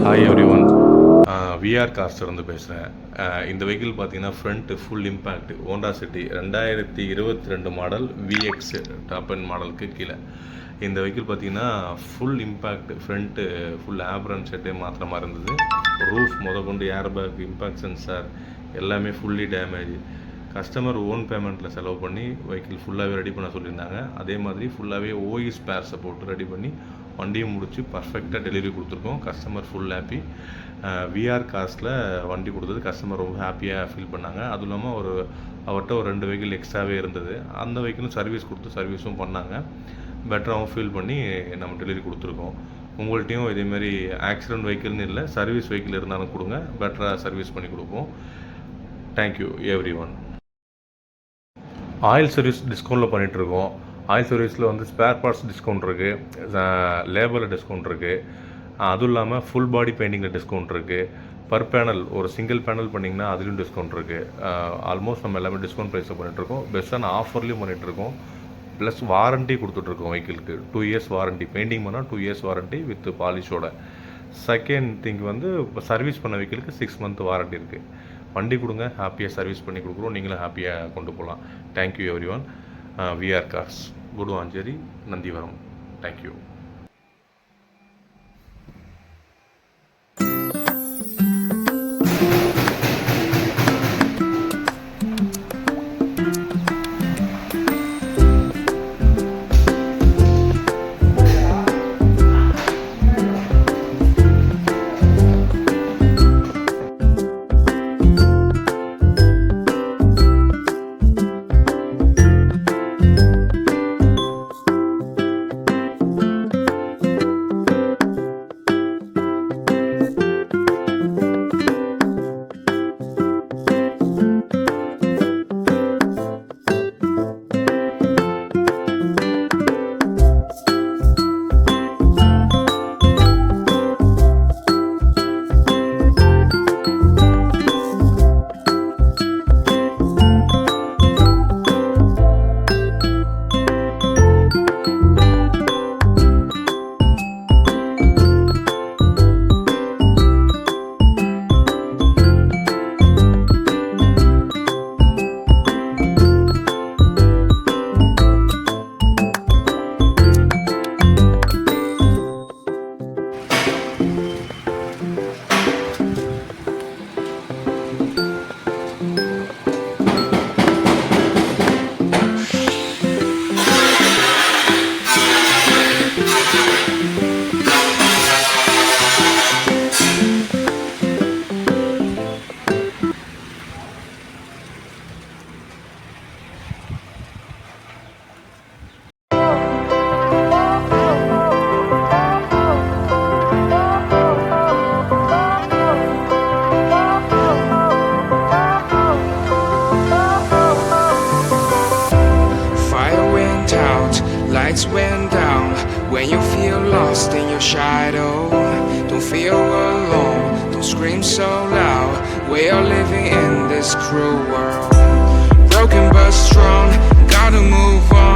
Hi everyone, VR கார்ஸ்லேருந்து பேசுகிறேன். இந்த வெஹிக்கிள் பார்த்தீங்கன்னா front full impact Honda City 2022 model VX top and மாடலுக்கு கீழே. இந்த வெஹிக்கிள் பார்த்தீங்கன்னா full impact front full apron செட்டே மாத்திர மாதிரி இருந்தது. ரூஃப் முதற்கொண்டு ஏர்பேக், இம்பேக்ட் சென்சார் எல்லாமே ஃபுல்லி டேமேஜ். கஸ்டமர் ஓன் பேமெண்ட்டில் செலவு பண்ணி வெஹிக்கிள் ஃபுல்லாகவே ரெடி பண்ண சொல்லியிருந்தாங்க. அதே மாதிரி ஃபுல்லாகவே ஓஇ ஸ்பேர்ஸை போட்டு ரெடி பண்ணி வண்டியும் முடித்து பர்ஃபெக்டாக டெலிவரி கொடுத்துருக்கோம். Customer full happy. விஆர் கார்ஸில் வண்டி கொடுத்தது கஸ்டமர் ரொம்ப ஹாப்பியாக ஃபீல் பண்ணாங்க. அதுவும் இல்லாமல் அவர்கிட்ட ஒரு 2 வெஹிக்கிள் எக்ஸ்ட்ராவே இருந்தது. அந்த வெஹிக்கிளும் சர்வீஸ் கொடுத்து சர்வீஸும் பண்ணாங்க. பெட்டராகவும் ஃபீல் பண்ணி நம்ம டெலிவரி கொடுத்துருக்கோம். உங்கள்கிட்டையும் இதேமாரி ஆக்சிடென்ட் வெஹிக்கிள்னு இல்லை, சர்வீஸ் வெஹிக்கிள் இருந்தாலும் கொடுங்க, பெட்டராக சர்வீஸ் பண்ணி கொடுப்போம். Thank you everyone. Oil service டிஸ்கவுண்ட்டில் பண்ணிகிட்ருக்கோம். ஆயில் சர்வீஸில் வந்து ஸ்பேர் பார்ட்ஸ் டிஸ்கவுண்ட் இருக்குது, லேபரில் டிஸ்கவுண்ட் இருக்குது. அதுவும் இல்லாமல் ஃபுல் பாடி பெயிண்டிங்கில் டிஸ்கவுண்ட் இருக்குது. பர் பேனல் ஒரு சிங்கிள் பேனல் பண்ணிங்கன்னா அதுலேயும் டிஸ்கவுண்ட் இருக்குது. ஆல்மோஸ்ட் நம்ம எல்லாமே டிஸ்கவுண்ட் ப்ரைஸில் பண்ணிகிட்ருக்கோம். பெஸ்ட்டான ஆஃபர்லேயும் பண்ணிகிட்ருக்கோம். ப்ளஸ் வாரண்ட்டி கொடுத்துட்ருக்கோம் வெஹிக்கிளுக்கு. 2 இயர்ஸ் வாரண்ட்டி. பெயிண்டிங் பண்ணால் 2 இயர்ஸ் வாரண்ட்டி வித் பாலிஷோட. செகண்ட் திங் வந்து இப்போ சர்வீஸ் பண்ண வெஹிக்கிளுக்கு 6 மந்த் வாரண்ட்டி இருக்குது. வண்டி கொடுங்க, ஹாப்பியாக சர்வீஸ் பண்ணி கொடுக்குறோம். நீங்களும் ஹாப்பியாக கொண்டு போகலாம். Thank you everyone. VR cars, Guduvanchery, Nandivaram. Thank you. Lights went down when you feel lost in your shadow. Don't feel alone, don't scream so loud. We are living in this cruel world. Broken but strong, gotta move on.